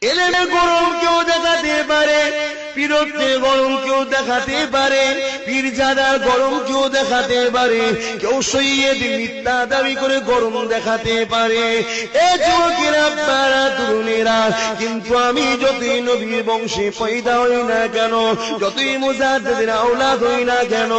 এলেমে গরম কেউ দেখাতে পারে, পীরত্বে গরম কেউ দেখাতে পারে, পীরজাদার গরম কেউ দেখাতে পারে, কেউ সৈয়দ মিথ্যা দাবি করে গরম দেখাতে পারে। এ যুবকেরা, আপনারা তরুণেরা, কিন্তু আমি যতই নবীর বংশে পয়দা হই না কেন, যতই মুজাদ্দিদের আওলাদ হই না কেন,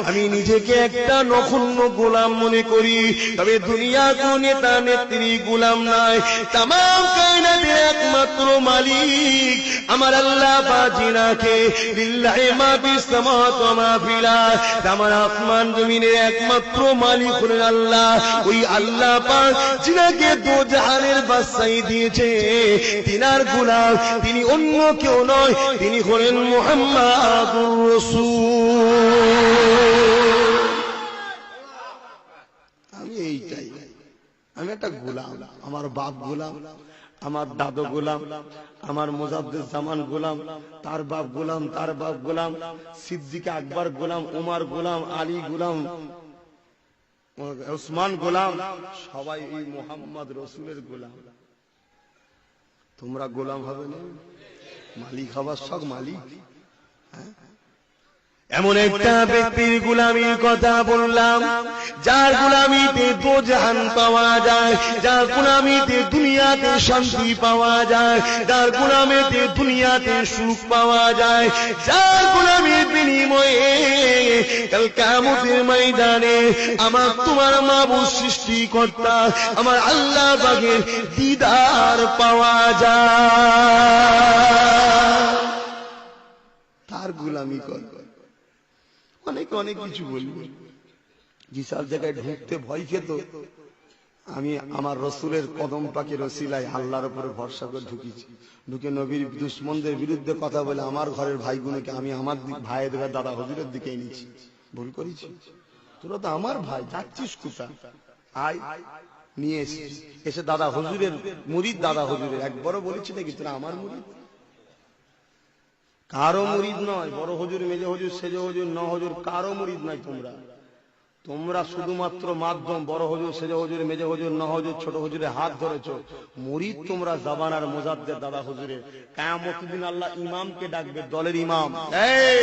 আমি নিজেকে একটা নগণ্য গোলাম মনে করি। তবে দুনিয়া কোন নেতা নেত্রী গোলাম নয়, তামাম কায়নাতের একমাত্র মালিক আমার আল্লাহ বাজিনাকে। লিল্লাহি মা ফিস সামাওয়াতি ওয়া মা ফিল আরদ, আমার আসমান জমিনের একমাত্র মালিক হলেন আল্লাহ। ওই আল্লাহ পাক যিনাকে দো জাহানের বাদশাহী দিয়েছে, তিনার গোলাম তিনি অন্য কেউ নয়, তিনি হলেন মুহাম্মাদুর রাসূল। আমি এইটাই, আমি একটা গোলাম। আমার বাপ গোলাম, আমার দাদু গোলাম, আমার মুজাদ্দিদ জামান গোলাম, তার বাপ গোলাম, তার বাপ গোলাম, সিদ্দিক আকবর গোলাম, উমর গোলাম, আলী গোলাম, উসমান গোলাম, সবাই এই মুহাম্মদ রাসূলের গোলাম। তোমরা গোলাম হবে না, মালিক হবার সব মালিক। এমন একটা ব্যক্তির গোলামির কথা বললাম, যার গোলামিতে দো জাহান পাওয়া যায়, যার গোলামিতে দুনিয়াতে শান্তি পাওয়া যায়, যার গোলামিতে দুনিয়াতে সুখ পাওয়া যায়, যার গোলামির বিনিময়ে কাল কিয়ামতের ময়দানে আমার তোমার মাবুদ সৃষ্টিকর্তা আমার আল্লাহ পাকের দিদার পাওয়া যায়। তার গোলামি কর। অনেকে অনেক কিছু বলবে, যেসব জায়গায় ঢুকতে ভয় খেত, আমি আমার রসুলের কদম পাকের ওসিলায় আল্লাহর উপরে ভরসা করে ঢুকেছি। ঢুকে নবীর দুশমনদের বিরুদ্ধে কথা বলে আমার ঘরের ভাইগুলোকে আমি আমার ভাইয়ের দাদা হুজুরের দিকে এনেছি। ভুল করেছি? তোরা তো আমার ভাই, যাচ্ছিস কোথায়? আয় নিয়ে এসে দাদা হুজুরের মুরিদ, দাদা হুজুরের একবারও বলেছি নাকি তোরা আমার মুরিদ? কারো মুরিদ নয়, বড় হুজুর, মেজে হুজুর, সেজে হুজুর, ন হুজুর, কারো মুরিদ নয়। তোমরা শুধুমাত্র মাধ্যম। বড় হুজুর, সেজে হুজুর, মেজে হুজুর, ন হুজুর, ছোট হুজুরের হাত ধরেছো। মুরিদ তোমরা জামানার মুজাদ্দিদ দাদা হুজুরের। কিয়ামতের দিন আল্লাহ ইমামকে ডাকবে, দলের ইমাম, এই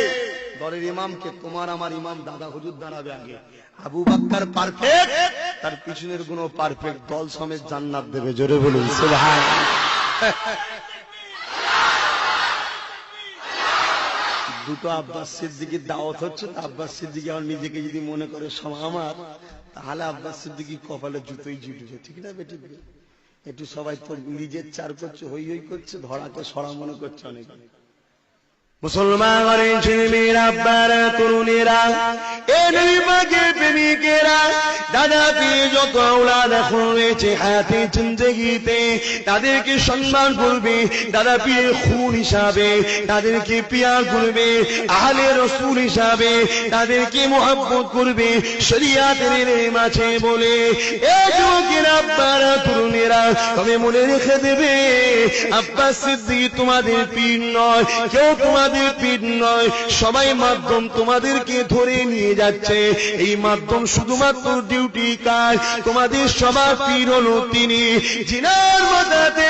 দলের ইমামকে, তোমার আমার ইমাম দাদা হুজুর দাঁড়াবে আগে। আবু বকর পারফেক্ট, তার পিছনের গুণ পারফেক্ট, দল সমেত জান্নাত দেবে। জোরে বলুন সুবহানাল্লাহ। দুটো আব্বাস সিদ্দিকীর দাওয়াত হচ্ছে, তো আব্বাস সিদ্দিকী আমার নিজেকে যদি মনে করে সব আমার, তাহলে আব্বাস সিদ্দিকী কপালে জুতোই জুটবে। ঠিক না বেটি? একটু সবাই তো নিজের চার করছে, হই হই করছে, ধরাকে সরা মনে করছে অনেকে। মুসলমান ঘরের ছেলেমেয়েরা, আব্বারা, তরুণেরা, এ নবী পাকের প্রেমিকেরা, দাদা পীর যত আওলাদ এখন রয়েছে হায়াতে জিন্দেগিতে, তাদেরকে সম্মান করবে, দাদা পীরের খুন হিসাবে তাদেরকে পিয়ার করবে, আহলে রাসূল হিসাবে তাদেরকে মুহাব্বত করবে, শরীয়তের ইলম আছে বলে। এ যুবকেরা, আব্বারা, তরুণেরা, তবে মনে রেখে দেবে, আব্বাস সিদ্দিক তোমাদের পীর নয়, কেউ তোমাদের পীর নয়, সবাই মাধ্যম তোমাদেরকে ধরে নিয়ে যাচ্ছে। এই মাধ্যম শুধুমাত্র ডিউটি কাজ, তোমাদের সবার পীর হলো তিনি, জিনার মাথাতে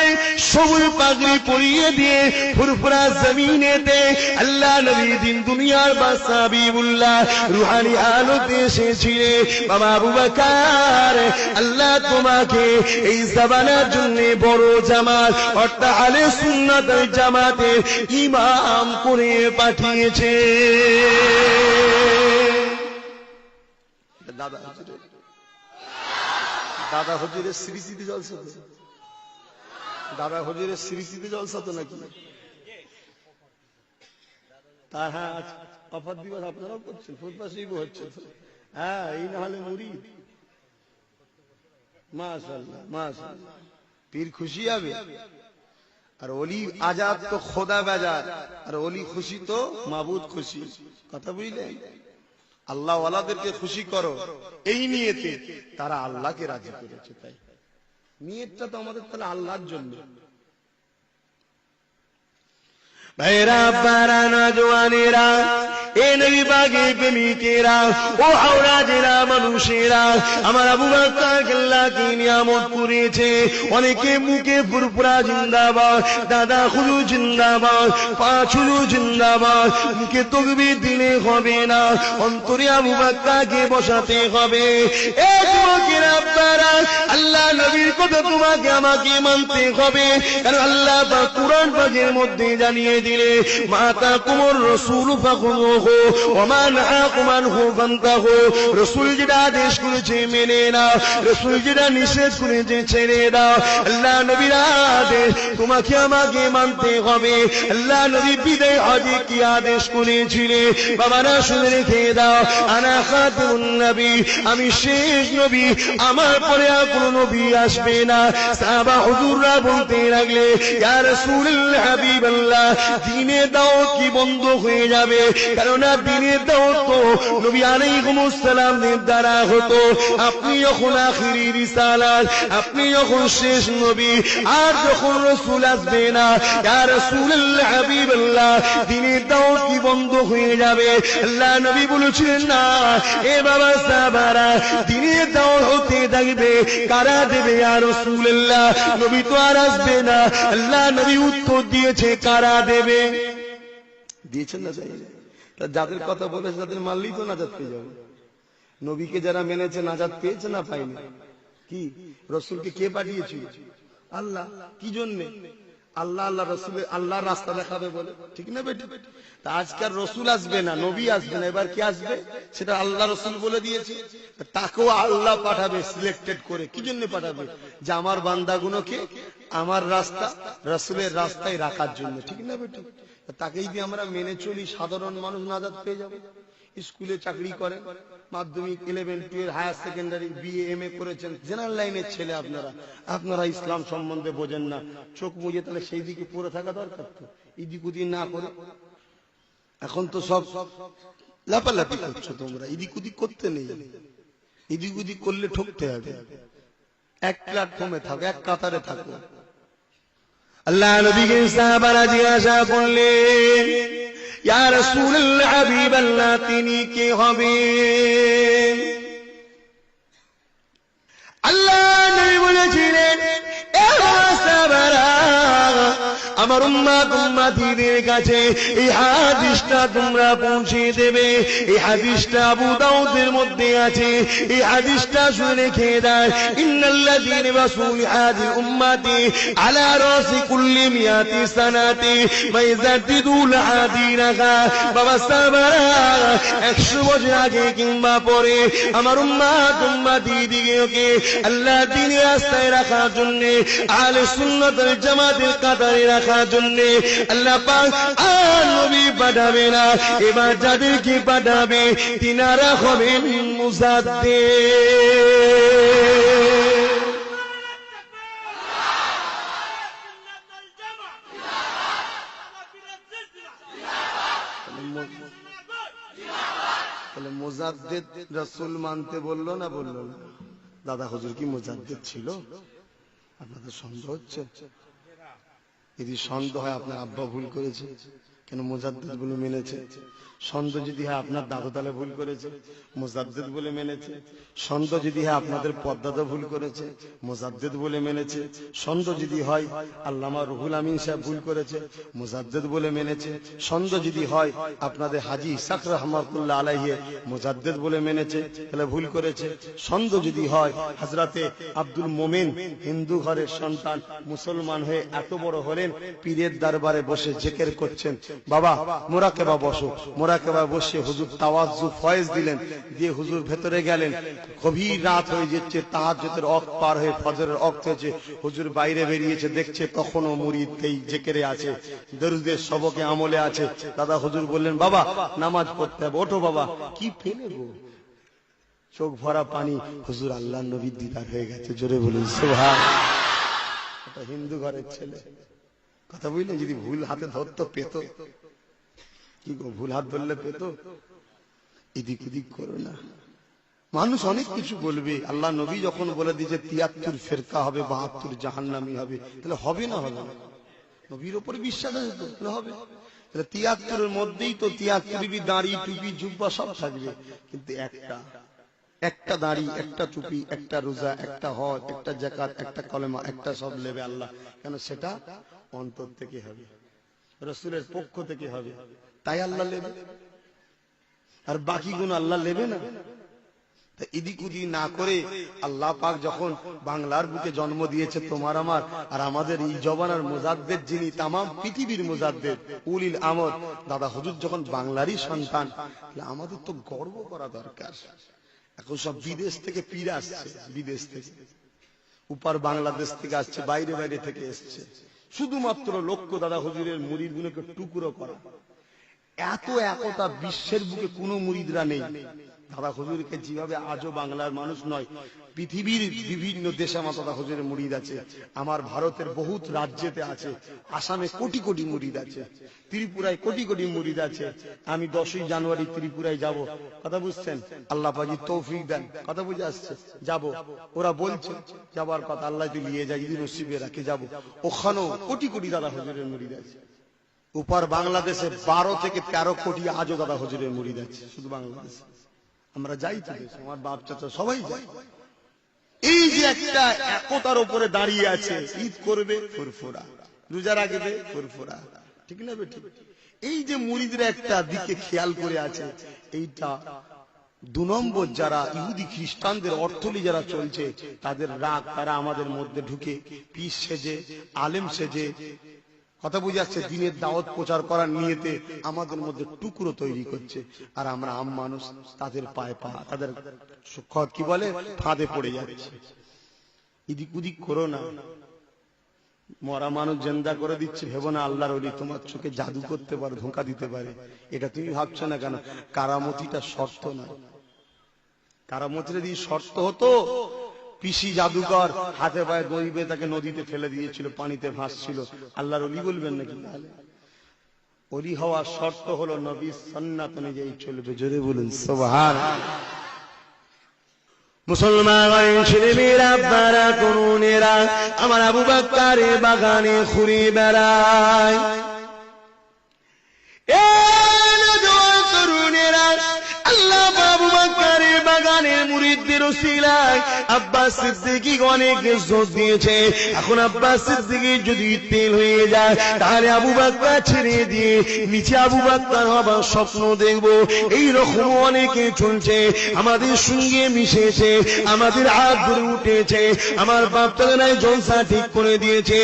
সবুজ পাগড়ি পরিয়ে দিয়ে ফুরফুরা জমিনেতে আল্লাহ নবী দিন দুনিয়ার বাদশা হাবিবুল্লাহ রুহানি আলোতে এসেছিলেন। বাবা আবু বকর, আল্লাহ তোমাকে এই জামানার জন্য বড় জামাত অর্থাৎ আহলে সুন্নাত ওয়াল জামাতের ইমাম করে পাঠিয়েছে। দাদা হুজুরের স্মৃতিতে জলসা তো, দাদা হুজুরের স্মৃতিতে জলসা তো নাকি? তার হ্যাঁ, অফার দিবস আপনারাও করছেন, ফুটপাশিব হচ্ছে। হ্যাঁ, এই না হলে মুরিদ। মাশাআল্লাহ, মাশাআল্লাহ, পীর খুশি হবে। আর ওলি আজাদ তো খোদা বেজার, আর ওলি খুশি তো মাবুদ খুশি। কথা বুঝলেন? আল্লাহ ওয়ালাদেরকে খুশি করো, এই নিয়তে তারা আল্লাহকে রাজি করেছে। তাই নিয়তটা তো আমাদের তাহলে আল্লাহর জন্য। ভাইরা, বারা, নওজওয়ানেরা, এ নবী পাকের প্রেমিকেরা, ও হাওড়া জেলা মানুষেরা, আমার আবু বকর আল্লাহকে নিয়ামত করেছে। অনেকে মুখে ফুরফুরা জিন্দাবাদ, দাদা হুজু জিন্দাবাদ, পাঁচ হুজু জিন্দাবাদ, মুখে তাকবীর দিলে হবে না, অন্তরে আবু বকরকে বসাতে হবে। এ যুবকেরা আপনারা, আল্লাহ নবীর কথা তোমাকে আমাকে মানতে হবে। কারণ আল্লাহ পাক কুরআন পাকের মধ্যে জানিয়ে দিলে, মাতা কুমুর রাসূল ফাখুযুহু ওয়া মা নাহাকুম আনহু ফান্তাহু। রাসূল যেটা আদেশ করেছে মেনে নাও, রাসূল যেটা নিষেধ করেছে ছেড়ে দাও। আল্লাহ নবীর আদেশ তোমাকে আমাকে মানতে হবে। আল্লাহ নবী বিদায় হজে কি আদেশ করেছিলেন বাবারা শুনে রেখে দাও, আনা খাতামুন নবী, আমি শেষ নবী, আমার পরে আর কোন নবী আসবে না। সাহাবা হুজুররা বলতে লাগলে, ইয়া রাসূলুল্লাহ হাবিবাল্লাহ, দ্বীনের দাওয়াত কি বন্ধ হয়ে যাবে? কারণ দ্বীনের দাওয়াত তো নবী আলাইহিস সালামের দ্বারা হতো। আপনি যখন আখিরি রিসালাত, আপনি যখন শেষ নবী, আর যখন রাসূল আসবে না, ইয়া রাসূলুল্লাহ হাবিবাল্লাহ, দ্বীনের দাওয়াত কি বন্ধ হয়ে যাবে? আল্লাহ নবী বলেছিলেন না। এ বাবা সাহাবারা, দ্বীনের দাওয়াত হতে থাকবে, কারা দেবে ইয়া রাসূলুল্লাহ? নবী তো আর আসবে না। আল্লাহ নবী উত্তর দিয়েছে, কারা দেবে? দিয়েছেন না? চাই যাদের কথা বলেছে তাদের মানলেই তো নাজাত পেয়ে যাবে। নবীকে যারা মেনেছে নাজাত পেয়েছে না পায়নি? কি রাসূলকে কে পাঠিয়েছিল? আল্লাহ। কি জন্য? আল্লাহ আল্লাহ রাসূলের আল্লাহর রাস্তা দেখাবে বলে, ঠিক না বেটি? তা আজকাল রাসূল আসবে না, নবী আসবে না, এবার কি আসবে সেটা আল্লাহ রাসূল বলে দিয়েছে। তাকেও আল্লাহ পাঠাবে সিলেক্টেড করে। কি জন্য পাঠাবে? যে আমার বান্দাগুলোকে আমার রাস্তা, রাসূলের রাস্তায় রাখার জন্য, ঠিক না বেটি? তাকে যদি আমরা মেনে চলি, সাধারণ মানুষ নাজাত পেয়ে যাবে। স্কুলে চাকরি করেন, মাধ্যমিক 11, 12, হায়ার সেকেন্ডারি, বিএ, এমএ করেছেন, জেনারেল লাইনের ছেলে আপনারা ইসলাম সম্বন্ধে বোঝেন না, চোখ মুজে তাহলে সেই দিকে পড়ে থাকা দরকার তো, এদিক ওদিক না করে। এখন তো সব লাপালাপি করছো তোমরা, এদিক ওদিক করতে নেই, এদিক ওদিক করলে ঠকতে হবে। এক প্ল্যাটফর্মে থাকো, এক কাতারে থাকো। আল্লাহ নবীকে সাহাবারা জিজ্ঞাসা করলেন, ইয়া রাসূলুল্লাহ হাবিবাল্লাহ, তিনি কে হবেন? আল্লাহ নবী বলেছিলেন, এ সাহাবারা, আমার উম্মত উম্মতিদের কাছে এই হাদিসটা তোমরা পৌঁছে দেবে। এই হাদিসটা আবু দাউদের মধ্যে আছে। এই হাদিসটা শুনে রেখে দাও, ইন্নাল্লাযীনা রাসূল হাযিল উম্মতি আলা রাসি কুল্লি মিয়াতি সানাতি মাইযাদিদুল আদিনাহা। বাবা সাহাবারা, 100 বছর আগে কিংবা পরে আমার উম্মত উম্মতিদিগকে আল্লাহ দ্বীনের রাস্তায় রাখার জন্য, আহলে সুন্নাত ওয়াল জামাতের কাতারে রাখার জন্য আল্লাহ পাক আর নবী পাঠাবে না। এবার যাদেরকে পাঠাবে তিনারা হবেন মুজাদ্দিদ। তাহলে মুজাদ্দিদ রাসূল মানতে বললো না বললো না? দাদা হুজুর কি মুজাদ্দিদ ছিল? আপনাদের সন্দেহ হচ্ছে? যদি সন্দেহ হয় আপনার আব্বা ভুল করেছে, কেন মুজাদ্দিদ বলে মেনেছে। সন্দেহ যদি হয় আপনার দাদু তাহলে ভুল করেছে, মুজাদ্দিদ বলে মেনেছে। সন্দেহ যদি হয় আপনাদের পদ্মাদা ভুল করেছে, মুজাদ্দিদ বলে মেনেছে। সন্দেহ যদি হয় আল্লামা রুহুল আমিন সাহেব ভুল করেছে, মুজাদ্দিদ বলে মেনেছে। সন্দেহ যদি হয় আপনাদের হাজী ইসহাক রাহমাতুল্লাহ আলাইহি মুজাদ্দিদ বলে মেনেছে, তাহলে ভুল করেছে। সন্দেহ যদি হয় হযরতে আব্দুল মোমেন হিন্দু ঘরের সন্তান, মুসলমান হয়ে এত বড় হলেন, পীরের দরবারে বসে জিকির করছেন, বাবা মুরাকাবা বসো, মুরাকাবা বসে হুজুর তাওয়াজ্জু ফয়েজ দিলেন, দিয়ে হুজুর ভেতরে গেলেন। গভীর রাত হয়ে যাচ্ছে, তাহাজ্জুদের ওয়াক্ত পার হয়ে ফজরের ওয়াক্ত হয়েছে, হুজুর বাইরে বেরিয়েছে, দেখছে তখনও মুরিদ এই জিকিরে আছে, দরুদের সবকে আমলে আছে। দাদা হুজুর বললেন, বাবা নামাজ পড়তে হবে, ওঠো বাবা। কি ফেলে গো, চোখ ভরা পানি, হুজুর আল্লাহর নবীর দিদার হয়ে গেছে। জোরে বলুন সুবহানাল্লাহ। হিন্দু ঘরের ছেলে, কথা বুঝলেন? যদি ভুল হাতে ধরতো পেত, কি গো, ভুল হাত ধরলে পেত। এদিক ওদিক করো না। মানুষ অনেক কিছু বলবে, আল্লাহ নবী যখন বলে দিয়েছে 73 ফেরকা হবে, 72 জাহান্নামী হবে, তাহলে হবে না? হবে না? নবীর উপরে বিশ্বাস আছে তো, তাহলে হবে। 73-এর মধ্যেই তো 73 দাড়ি টুপি জুব্বা সব থাকবে, কিন্তু একটা দাড়ি, একটা টুপি, একটা রোজা, একটা হজ, একটা যাকাত, একটা কলেমা, একটা সব নেবে আল্লাহ। কেন? সেটা অন্তর থেকে হবে, রাসূলের পক্ষ থেকে হবে, তাই আল্লাহ নেবে। আর বাকিগুলো আল্লাহ নেবে না। এদিক ওদিক না করে আল্লাহ পাক যখন বাংলার বুকে জন্ম দিয়েছে তোমার আমার আর আমাদের এই জবানার মুজাদ্দেদ, যিনি তামাম পৃথিবীর মুজাদ্দেদ উলিল আমর দাদা হুজুর যখন বাংলারই সন্তান, আমাদের তো গর্ব করা দরকার। এখন সব বিদেশ থেকে পীর আসছে, বিদেশ থেকে, উপর বাংলাদেশ থেকে আসছে, বাইরে বাইরে থেকে এসছে, শুধুমাত্র লক্ষ্য দাদা হুজুরের মুরিদ গুলোকে টুকরো করা। এত একতা বিশ্বের বুকে কোনো মুরিদরা নেই। দাদা হুজুরকে যেভাবে আজও বাংলার মানুষ নয়, পৃথিবীর বিভিন্ন দেশে আমার দাদা হুজুরের মুরিদ আছে। আমার ভারতের বহুত রাজ্যেতে আছে, আসামে কোটি কোটি মুরিদ আছে, ত্রিপুরায় কোটি কোটি মুরিদ আছে। আমি 10ই জানুয়ারি ত্রিপুরায় যাব, কথা বুঝছেন? আল্লাহ পাক তৌফিক দেন, কথা বুঝে আসছে, যাব। ওরা বলছে যাবার কথা, আল্লাহ যদি নিয়ে যায়, যদি নসিবে রাখে যাব। ওখানেও কোটি কোটি দাদা হুজুরের মুরিদ আছে। উপর বাংলাদেশে 12 থেকে 13 কোটি আজও দাদা হুজুরের মুরিদ আছে, শুধু বাংলাদেশে। আমরা যাই তো, আমার বাপ চাচা সবাই যায়। এই যে একটা একতার উপরে দাঁড়িয়ে আছে, ঈদ করবে ফুরফুরা, রোজা রাখবে ফুরফুরা, ঠিক না বেঠিক? এই যে মুরিদরা একটা দিকে খেয়াল করে আছে, এইটা 2 নম্বর যারা ইহুদি খ্রিস্টানদের অর্থলি যারা চলছে, তাদের রাগ, তারা আমাদের মধ্যে ঢুকে পীর সেজে, আলেম সেজে, কথা বুঝে আসছে, দিনের দাওয়াত প্রচার করার নিয়তে আমাদের মধ্যে টুকরো তৈরি করছে। আর আমরা আম মানুষ, তাদের পায়ে পা, তাদের কি বলে ফাঁদে পড়ে যাচ্ছে। এদিক ওদিক করো না, মরা মানুষ জিন্দা করে দিচ্ছে, ভেবো না আল্লাহর ওলি তোমার চোখে জাদু করতে পারে, ধোঁকা দিতে পারে। এটা তুমি ভাবছো না কেন? কারামতিটা শর্ত নয়। কারামতিটা যদি শর্ত হতো, পিসি জাদুকর হাতে পায়ে দড়ি বেঁধে তাকে নদীতে ফেলে দিয়েছিল, পানিতে ভাসছিল, আল্লাহর ওলি বলবেন নাকি? ওলি হওয়ার শর্ত হলো নবীর সুন্নাত অনুযায়ী চলবে। জোরে বলুন সুবহানাল্লাহ। মুসলমান ছেলেমেয়েরা, আপনারা তরুণেরা, আমার আবু বাক্কারের বাগানে ঘুরে বেড়ায়। তরুণেরা, আল্লাহ আবু বাক্কারের বাগানের মুরিদদের ওসিলায় আব্বাস সিদ্দিকী অনেক ইজ্জত দিয়েছে। এখন আব্বাস সিদ্দিকী যদি তেল হয়ে যায়, তাহলে আবু বাক্কার ছেড়ে দিয়ে নিচে আবু বাক্কার হবার স্বপ্ন দেখবো। এইরকম অনেকে চলছে, আমাদের সঙ্গে মিশেছে, আমাদের হাত ধরে উঠেছে, আমার বাপ তালায় জলসা ঠিক করে দিয়েছে।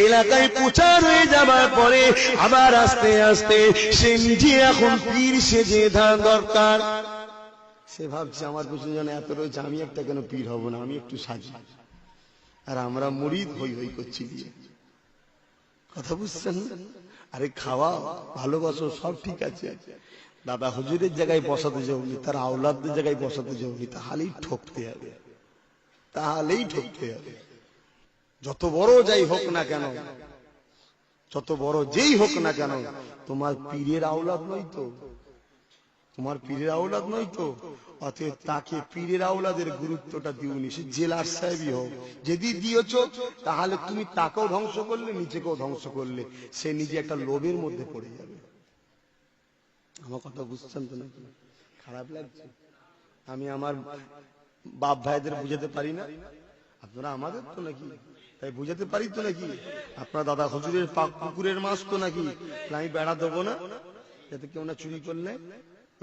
এলাকায় প্রচার হয়ে যাবার পরে আবার আস্তে আস্তে সে নিজে এখন পীর সেজে ধান দরকার। সে ভাবছে আমার পিছনে যেন এত রয়েছে, আমি একটা কেন পীর হব না, আমি একটু সাজি। আর আমরা মুরিদ হই হই করছি দিয়ে, কথা বুঝছেন? আরে খাওয়া, ভালোবাসো, সব ঠিক আছে, দাদা হুজুরের জায়গায় বসাতে যাওনি, তার আওলাদদের জায়গায় বসাতে যাওনি, তাহলেই ঠকতে হবে, তাহলেই ঠকতে হবে। যত বড় যাই হোক না কেন, যত বড় যেই হোক না কেন, তোমার পীরের আওলাদ নয় তো, তোমার পীরের আওলাদ নয় তো, অতএব তাকে পীরের আওলাদের গুরুত্বটা দিওনি। সে জেলার সাহেবই হোক, যদি দিয়েছ তাহলে তুমি তাকেও ধ্বংস করলে, নিজেকেও ধ্বংস করলে, সে নিজে একটা লোভের মধ্যে পড়ে যাবে। আমার কথা বুঝছেন তো নাকি? খারাপ লাগছে? আমি আমার বাপ ভাইদের বুঝাতে পারি না, আপনারা আমাদের তো নাকি, তাই বুঝাতে পারি তো নাকি? আপনার দাদা হুজুরের পাক পুকুরের মাছ তো নাকি, আমি বেড়া দেবো না যাতে কেউ না চুরি করলে,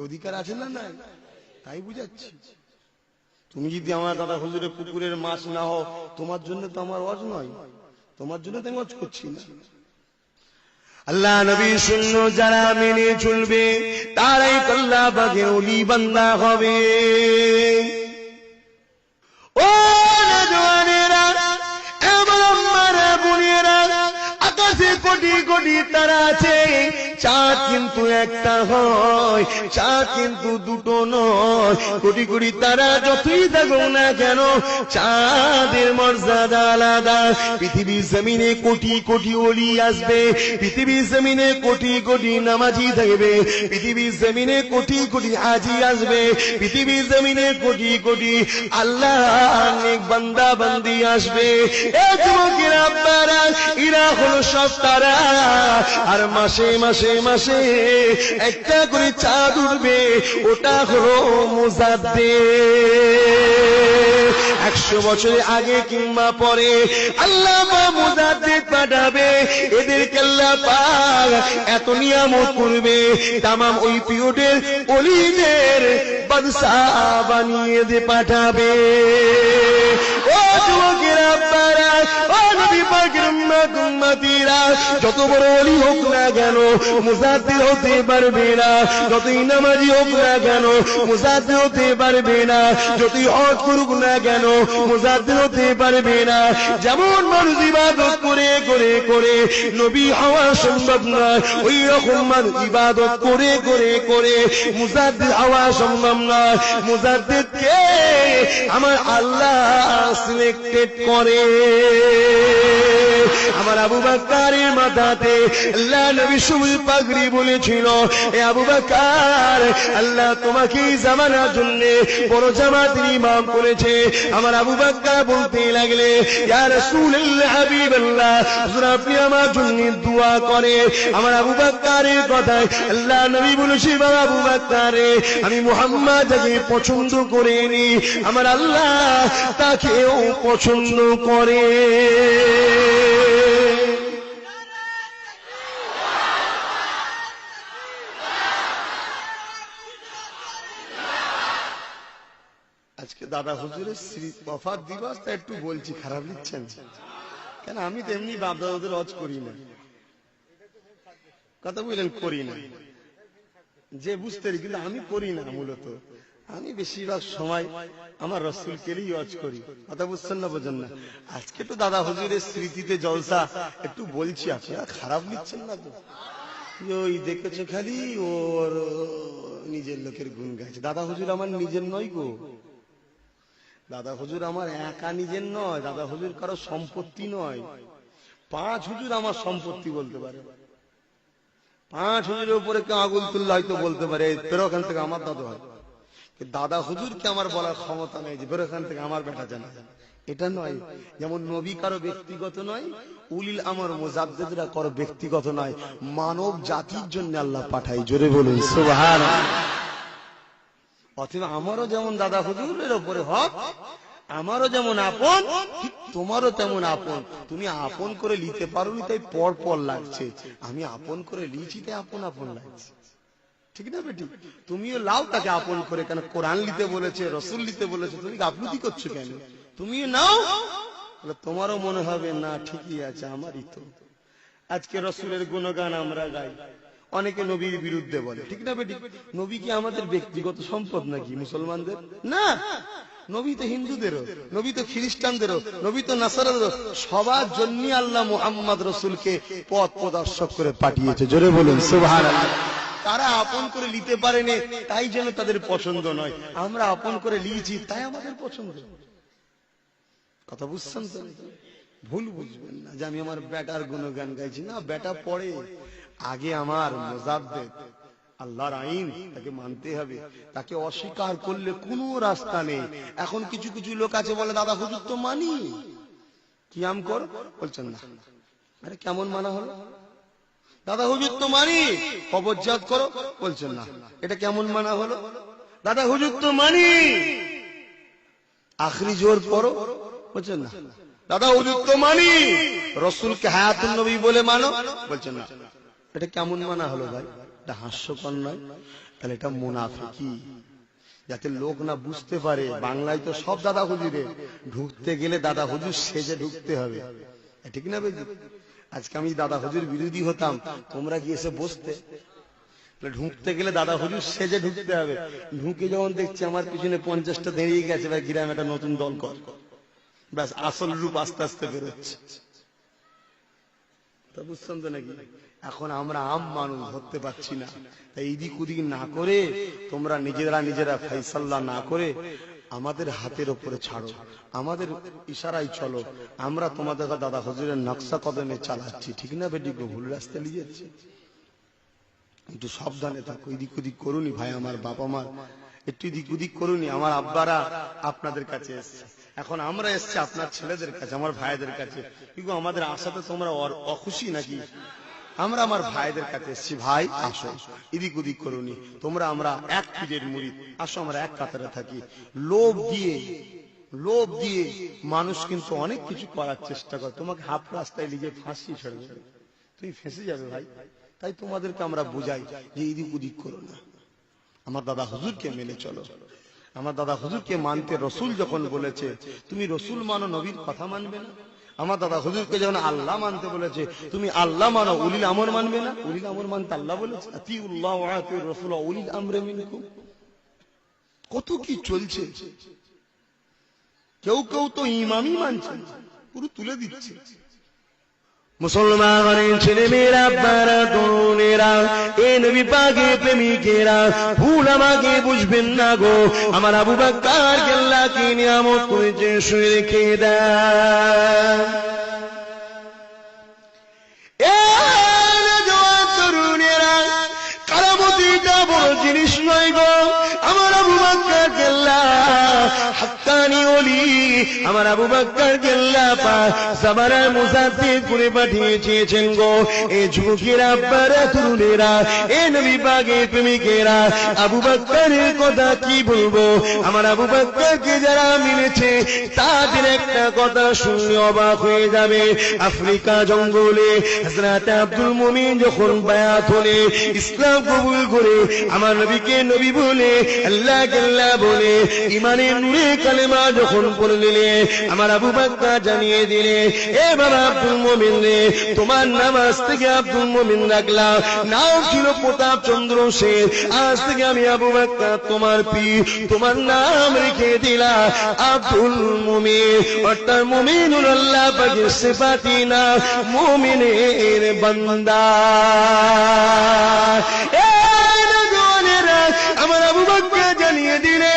অধিকার আছে না? নাই, তাই বুঝাচ্ছি। তুমি যদি আমার দাদা হুজুরের পুকুরের মাছ না হও, তোমার জন্য তো আমার ওয়াজ নয়, তোমার জন্য তো আমি ওয়াজ করছি না। আল্লাহ নবী শূন্য যারা মেনে চলবে, তারাই আল্লাহ পাকের ওলি বান্দা হবে। ও নওজওয়ানেরা, আমার আম্মারা, বোনেরা, আকাশে কোটি কোটি তারা আছে, চাঁদ কিন্তু একটা হয়, চাঁদ কিন্তু দুটো নয়। কোটি কোটি তারা যতই থাকুক না কেন, চাঁদের মর্যাদা আলাদা। পৃথিবীর জমিনে কোটি কোটি ওলি আসবে, পৃথিবীর জমিনে কোটি কোটি নামাজি থাকবে, পৃথিবীর জমিনে কোটি কোটি হাজি আসবে, পৃথিবীর জমিনে কোটি কোটি আল্লাহর নেক বান্দা বান্দি আসবে। এ যুবকেরা, আপনারা, এরা হলো সব তারা। আর মাসে মাসে মাসে একটা করে চাঁদ উঠবে, ওটা হলো মুজাদ্দিদ। 100 বছর আগে কিংবা পরে আল্লাহ মুজাদ্দিদ পাঠাবে, এদেরকে আল্লাহ পাক এত নিয়ামত করবে, তামাম ওই পিরিয়ডের ওলিদের বাদশাহ বানিয়ে দিয়ে পাঠাবে। ও যুবকেরা, আপনারা, ও নবী পাকের উম্মতিরা, যত বড় ওলি হোক না কেন মুজাদ্দিদ হতে পারবে না, যতই নামাজি হোক না কেন মুজাদ্দিদ হতে পারবে না, যতই হজ করুক না কেন মুজাদ্দিদ হতে পারবে না। যেমন মানুষ ইবাদত করে করে করে নবী হওয়া সম্ভব না, ওই রকম মানুষ ইবাদত করে করে করে মুজাদ্দিদ হওয়া সম্ভব না। মুজাদ্দিদকে আমার আল্লাহ সিলেক্টেড করে। আমার আবু বকরের মাথাতে আল্লাহ নবী সবুজ পাগড়ি বলেছিল, এ আবু বকর, আল্লাহ তোমাকে জামানার জন্য বড় জামাতের ইমাম করেছে। আমার আবু বকর বলতে লাগলে, ইয়া রাসূলুল্লাহ, হাবিবাল্লাহ, হুজুর আপনি আমার জন্য দোয়া করে। আমার আবু বকরের কথায় আল্লাহ নবী বলেছে, বাবা আবু বকর, আমি মুহাম্মদ যাকে পছন্দ করিনি, আমার আল্লাহ তাকেও পছন্দ করে। আজকে দাদা হুজুরের ওয়াফাত দিবস, তা একটু বলছি, খারাপ নিচ্ছেন কেন? আমি তো এমনি বাপ দাদাদের হজ করি না, কথা বললেন, করি না, যে বুঝতে পারি, কিন্তু আমি করি না। মূলত আমি বেশিরভাগ সময় আমার রাসূলকেই হজ করি, কথা বুঝছেন না, বোঝেন না? আজকে তো দাদা হুজুরের স্মৃতিতে জলসা, একটু বলছি, আপনারা খারাপ নিচ্ছেন না তো? ওই দেখেছো খালি ওর নিজের লোকের গুণ গাইছে। দাদা হুজুর আমার নিজের নয় গো, দাদা হুজুর আমার একা নিজের নয়, দাদা হুজুর কারো সম্পত্তি নয়। 5 হুজুর আমার সম্পত্তি বলতে পারে, 5 হুজুরের উপরে কেউ আগুন তুললে হয়তো বলতে পারে বেরো ওখান থেকে, আমার দাদু হয়। দাদা হুজুরকে আমার বলার ক্ষমতা নেই যে বেরো ওখান থেকে, আমার বেটা জানা, এটা নয়। যেমন নবী কারো ব্যক্তিগত নয়, উলিল আমর মুজাদ্দিদরা কারো ব্যক্তিগত নয়, মানব জাতির জন্য আল্লাহ পাঠাই। জোরে বলুন সুবহানাল্লাহ। অথবা আমারও যেমন দাদা হুজুরের উপরে হক, আমারও যেমন আপন, ঠিক তোমারও তেমন আপন। তুমি আপন করে নিতে পারোনি তাই পর পর লাগছে, আমি আপন করে লিখি তাই আপন আপন লাগছে, ঠিক না বেটি? তুমিও লাও তাকে আপন করে, কেন কোরআন লিতে বলেছে, রসুল লিতে বলেছে, তুমি গাফলতি করছো কেন? তুমিও নাও, তোমারও মনে হবে না ঠিকই আছে, আমারই তো। আজকে রসুলের গুণগান আমরা গাই, অনেকে নবীর বিরুদ্ধে বলে, ঠিক না বেটি? নবী কি আমাদের ব্যক্তিগত সম্পদ নাকি মুসলমানদের? না, নবী তো হিন্দুদেরও, নবী তো খ্রিস্টানদেরও, নবী তো নাসারাদেরও, সবার জন্য আল্লাহ মুহাম্মদ রসুলকে পথ প্রদর্শক করে পাঠিয়েছে। জোরে বলুন সুবহানাল্লাহ। তারা আপন করে নিতে পারেনি তাই যেন তাদের পছন্দ নয়, আমরা আপন করে নিয়েছি তাই আমাদের পছন্দ। কথা বুঝছেন তো? ভুল বুঝবেন না যে আমি আমার বেটার গুণগান গাইছি, না, বেটা পড়ে, আগে আমার মুজাদ্দিদ আল্লাহর আইন, তাকে মানতে হবে, তাকে অস্বীকার করলে কোনো রাস্তা নেই। এখন কিছু কিছু লোক আছে বলে দাদা হুজুর তো মানি, কিয়াম কর, বলছেন না, আরে কেমন মানা হলো? দাদা হুজুর তো মানি, কবরজাত করো, বলছেন না, এটা কেমন মানা হলো? দাদা হুজুর তো মানি, আখরি জোর পড়ো, বলছেন না। দাদা হুজুর তো মানি, রাসূলকে হায়াতুন নবী বলে মানো, বলছেন না, এটা কেমন মানা হলো ভাই? এটা হাস্যকর নয়? তাহলে এটা মুনাফিকি, যাতে লোক না বুঝতে পারে। বাংলায় তো সব দাদা হুজুরে, ঢুকতে গেলে দাদা হুজুর সেজে ঢুকতে হবে, ঠিক না বেজি? আজকে আমি দাদা হুজুর বিরোধী হতাম, তোমরা কি এসে বসতে? ঢুকতে গেলে দাদা হুজুর সেজে ঢুকতে হবে। ঢুকে যখন দেখছি আমার পিছনে 50টা দাঁড়িয়ে গেছে, ভাই গ্রামে একটা নতুন দল কর, ব্যাস আসল রূপ আস্তে আস্তে বেরোচ্ছে। তা বুঝছেন তো নাকি? এখন আমরা আম মানুষ ধরতে পারছি না, তাই এদিক ওদিক না করে, তোমরা নিজেরা ফাইসাল্লা না করে আমাদের হাতের ওপরে ছাড়ো, আমাদের ইশারায় চলো। আমরা তোমাদের দাদা হুজুরের নকশা কদমে চালাচ্ছি, ঠিক না বেটি? ভুল রাস্তা নিয়ে যাচ্ছে, একটু সাবধানে থাকো, এদিক ওদিক করুনি ভাই, আমার বাবা মার একটু এদিক ওদিক করুনি। আমার আব্বারা আপনাদের কাছে এসছে, এখন আমরা এসছি আপনার ছেলেদের কাছে, আমার ভাইদের কাছে, কিন্তু আমাদের আশাতে তোমরা অখুশি নাকি? আমরা আমার ভাইদের কাছে এসেছি, ভাই আসো, এদিক ওদিক করুনি তোমরা, আমরা এক পীরের মুরিদ, আসো আমরা এক কাতারে থাকি। লোভ দিয়ে মানুষ কিন্তু অনেক কিছু করার চেষ্টা করে, তোমাকে হাফ রাস্তায় লিখে ফাঁসি ছেড়ে দেবে, তুমি ফেঁসে যাবে ভাই। তাই তোমাদেরকে আমরা বুঝাই যে এদিক ওদিক করো না, আমার দাদা হুজুরকে মেনে চলো। আমার দাদা হুজুরকে মানতে রসুল যখন বলেছে তুমি রসুল মানো, নবীর কথা মানবে না? আমার দাদা হুজুরকে যখন আল্লাহ মানতে বলেছে তুমি আল্লাহ মানো, উলিল আমর মানবে না? উলিল আমর মানতে আল্লাহ বলেছে আতিউল্লাহ ওয়া আতিউর রাসূল ওয়া উলিল আমরি মিনকুম। কত কি চলছে, কেউ কেউ তো ইমামই মানছে না, পুরো তুলে দিচ্ছে। মুসলমানের ছেলে মেয়েরা, আব্বারা, তরুণেরা, এ নবী পাকের প্রেমিকেরা, ভুল আমাকে বুঝবেন না গো। আমার আবু বকর আল্লাহ কি নিয়ামত করেছে শুয়ে রেখে দেন। এ তরুণেরা, কারামতিটা বড় জিনিস নয় গো। আমার আবু বকর আল্লাহ হাক্কানি ওলি, আমার আবু বকর আল্লাহ পাক সাবারার মুসাদ্দিদ করে পাঠিয়েছেন গো। এই যুবকেরা, আব্বারা, তরুণেরা, এ নবী পাকের প্রেমিকেরা, আবু বকরের কথা কি বলবো। আমার আবু বকরকে যারা মিলেছে তাদের একটা কথা শুনলে অবাক হয়ে যাবে। আফ্রিকা জঙ্গলে হযরত আব্দুল মুমিন যখন বায়াত হলে, ইসলাম কবুল করে, আমার নবীকে নবী বলে, আল্লাহকে আল্লাহ বলে, ইমানের নূরে কালেমা যখন পড়লে, আমার আবু বকর জানিয়ে দিলে, এ বাবা আব্দুল মুমিন রে, তোমার নাম আজ থেকে আব্দুল মুমিন রাখলাম, নাম ছিল প্রতাপ চন্দ্র সেন, আজ থেকে আমি আবু বকর তোমার পীর, তোমার নাম রেখে দিলাম আব্দুল মুমিন। অর্থাৎ মুমিনুল আল্লাহ পাকের সিফাতি না, মুমিনের বান্দা। আমার আবু বকর জানিয়ে দিলে,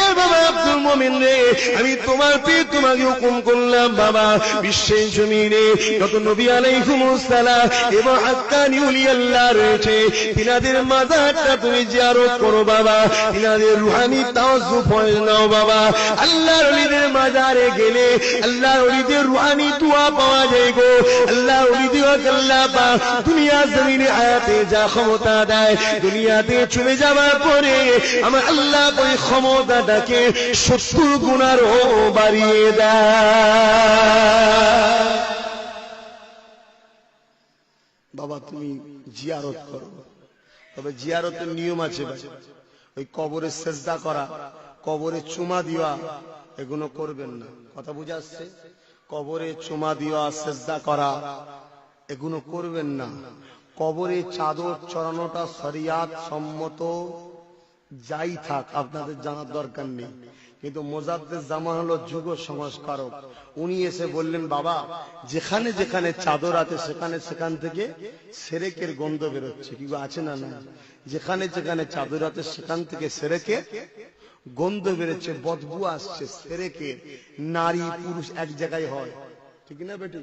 এ বাবা আব্দুল মুমিন রে, আমি তোমার পীর, তোমাকে হুকুম করলাম বাবা, বিশ্বের জমিনে যত নবী আলাইহিমুস সালাম এবং হাক্কানি ওলি আল্লাহ রয়েছে, তিনাদের মাজারটা তুমি জিয়ারত করো বাবা, তিনাদের রুহানি তাওয়াজ্জুহ ফয়েজ নাও বাবা। আল্লাহর ওলিদের মাজারে গেলে আল্লাহর ওলিদের রুহানি দোয়া পাওয়া যায় গো। আল্লাহর ওলিদের আল্লাহ পাক দুনিয়া জমিনে হায়াতে যা ক্ষমতা দেয়, দুনিয়াতে চলে যাওয়ার পরে আমার আল্লাহ ওই ক্ষমতাটাকে 70 গুণারও বাড়িয়ে দেয়। বাবা তুমি জিয়ারত করো, তবে জিয়ারতের নিয়ম আছে ভাই। ওই কবরে সেজদা করা, কবরে চুমা দেওয়া, এগুলো করবেন না। কথা বুঝে আসছে? কবরে চুমা দেওয়া, সেজদা করা, এগুলো করবেন না। কবরে চাদর চড়ানোটা শরিয়াত সম্মত, যাই থাক আপনাদের জানার দরকার নেই। কিন্তু মুজাদ্দিদ জামান হলো যুগ সংস্কারক, উনি এসে বললেন বাবা যেখানে যেখানে চাদর আছে সেখান থেকে সেরেকের গন্ধ বেরোচ্ছে। কি আছে না? না, যেখানে যেখানে চাদর আছে সেখান থেকে সেরেকের গন্ধ বেরোচ্ছে, বদবু আসছে সেরেকের। নারী পুরুষ এক জায়গায় হয়, ঠিক না বেটি?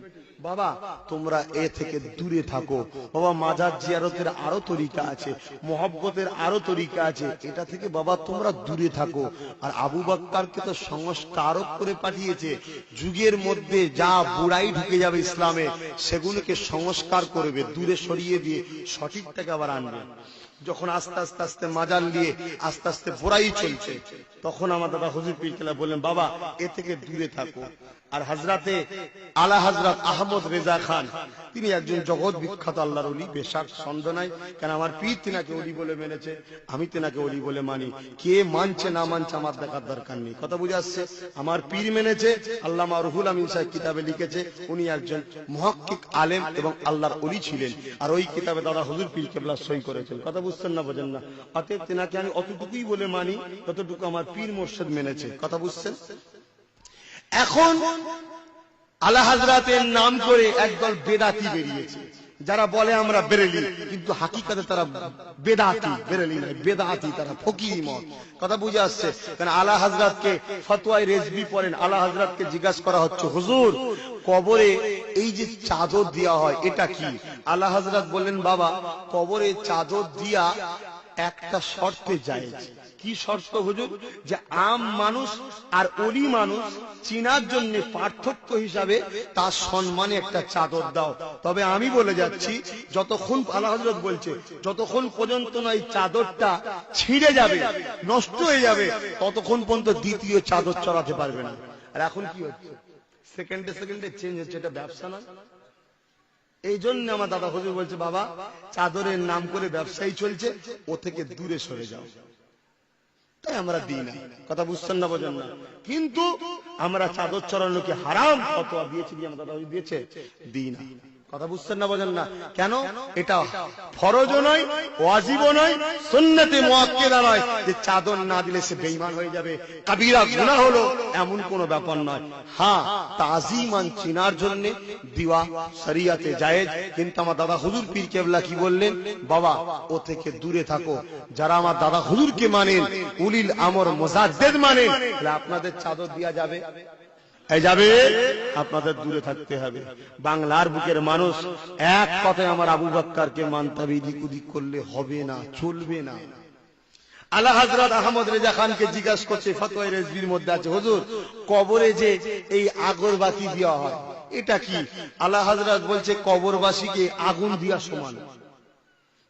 বাবা তোমরা এ থেকে দূরে থাকো বাবা। মাজার জিয়ারতের আরো তরিকা আছে, মোহব্বতের আরো তরিকা আছে, এটা থেকে বাবা তোমরা দূরে থাকো। আর আবু বকরকে তো সংস্কারক করে পাঠিয়েছে, যুগের মধ্যে যা বুড়াই ঢুকে যাবে ইসলামে সেগুলোকে সংস্কার করবে, দূরে সরিয়ে দিয়ে সঠিকটাকে আবার আনবে। যখন আস্তে আস্তে আস্তে মাজার নিয়ে আস্তে আস্তে বুড়াই চলছে, তখন আমার দাদা হুজুর পীর কেবলা বললেন বাবা এ থেকে দূরে থাকো। আর হযরতে আলা হযরত আহমদ রেজা খান, তিনি একজন জগৎ বিখ্যাত আল্লাহর ওলি, বেশক সন্দেহ নাই। কেন আমার পীর তিনাকে ওলি বলে মেনেছে, আমি তিনাকে ওলি বলে মানি। কে মানছে না মানছে আমার দেখার দরকার নেই। কথা বুঝে আসছে? আমার পীর মেনেছে। আল্লামা রুহুল আমিন সাহেব কিতাবে লিখেছে উনি একজন মুহাক্কিক আলেম এবং আল্লাহর ওলি ছিলেন, আর ওই কিতাবে দাদা হুজুর পীর কেবলা সই করেছেন। কথা বুঝছেন না বোঝেন না? অতএব তিনাকে আমি অতটুকুই বলে মানি যতটুকু আমার পীর মোর্শেদ মেনেছে। কথা বুঝছেন? এখন আলা হযরতের নাম করে একদল বেদাতি বেরিয়েছে, যারা বলে আমরা বেরেলি, কিন্তু হাকিকাতে তারা বেদাতি, বেরেলি নয় বেদাতি, তারা ফকিরি মত। কথা বুঝে আসছে? কারণ আলা হযরতকে ফতোয়ায়ে রেজভি পড়েন, আলা হযরতকে জিজ্ঞাসা করা হচ্ছে হুজুর কবরে এই যে চাদর দেওয়া হয় এটা কি? আলা হযরত বললেন বাবা কবরে চাদর দিয়া একটা শর্তে জায়েজ। কি শর্ত হুজুর? যে আম মানুষ আর অলি মানুষ চিনার জন্য পার্থক্য হিসাবে তার সম্মানে একটা চাদর দাও। তবে আমি বলে যাচ্ছি, যতক্ষণ আলা হযরত বলছে যতক্ষণ পর্যন্ত না এই চাদরটা ছিঁড়ে যাবে, নষ্ট হয়ে যাবে, ততক্ষণ পর্যন্ত দ্বিতীয় চাদর চড়াতে পারবে না। আর এখন কি হচ্ছে, সেকেন্ডে সেকেন্ডে চেঞ্জ হচ্ছে, এটা ব্যবসা না? এই জন্য আমার দাদা হুজুর বলছে, বাবা চাদরের নাম করে ব্যবসায়ী চলছে, ও থেকে দূরে সরে যাও। তাই আমরা দিই না। কথা বুঝছেন না, বোঝেন না? কিন্তু আমরা চাদর চড়ানোকে হারাম ফতোয়া দিয়েছি, আমার দাদা হুজুর দিয়েছে, দিই না। কথা বুঝছেন না, বোঝেন না? কেন? এটা ফরজও নয়, ওয়াজিবও নয়, সুন্নতে মুআক্কাদা নয় যে চাদর না দিলে সে বেঈমান হয়ে যাবে, কবিরা গুনাহ হলো, এমন কোনো ব্যাপার নয়। হ্যাঁ, তাজিমান চিনার জন্য দিওয়া শরিয়াতে জায়েজ। কিন্তু আমার দাদা হুজুর পীর কেবলা কি বললেন? বাবা ও থেকে দূরে থাকো। যারা আমার দাদা হুজুরকে মানেন, উলিল আমর মুজাদ্দিদ মানেন, তাহলে আপনাদের চাদর দেয়া যাবে? যাবে, আপনাদের দূরে থাকতে হবে। বাংলার বুকের মানুষ এক কথায় আমার আবু বকরকে মানতে হবে, এদিক ওদিক করলে হবে না, চলবে না। আলা হযরত আহমদ রেজা খানকে জিজ্ঞাসা করছে, ফতোয়া রেজবির মধ্যে আছে, হুজুর কবরে যে এই আগরবাতি দেওয়া হয় এটা কি? আলা হযরত বলছে, কবরবাসীকে আগুন দেওয়া সমান,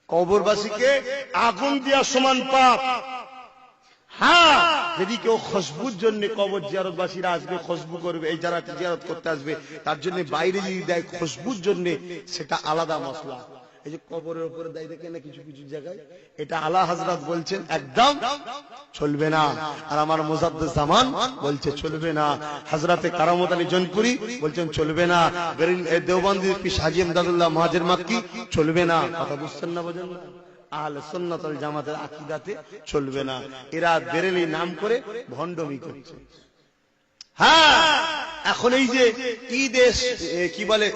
কবরবাসীকে আগুন দেওয়া সমান পাপ। হ্যাঁ, যদি কেউ খুশবুর জন্য কবর জিয়ারতবাসীরা আসবে, খুশবু করবে, এই যারা জিয়ারত করতে আসবে তার জন্য বাইরে যদি দেয় খুশবুর জন্য, সেটা আলাদা মশলা। এই যে কবরের উপরে দেয় দেখেন না কিছু কিছু জায়গায়, এটা আলা হযরত বলছেন একদম চলবে না। আর আমার মুজাদ্দিদ জামান বলছে চলবে না। হযরতে কারামত আলী জনপুরি বলছেন চলবে না। দেওবন্দির পীর হাজী ইমদাদুল্লাহ মুহাজির মাক্কি চলবে না। কথা বুঝছেন না, বোঝেন না? আহলে সুন্নাত ওয়াল জামাতের আকীদাতে চলবে না। এরা বেরেলি নাম করে ভণ্ডমি করছে। হ্যাঁ, এখন এই যে ঈদে কি বলে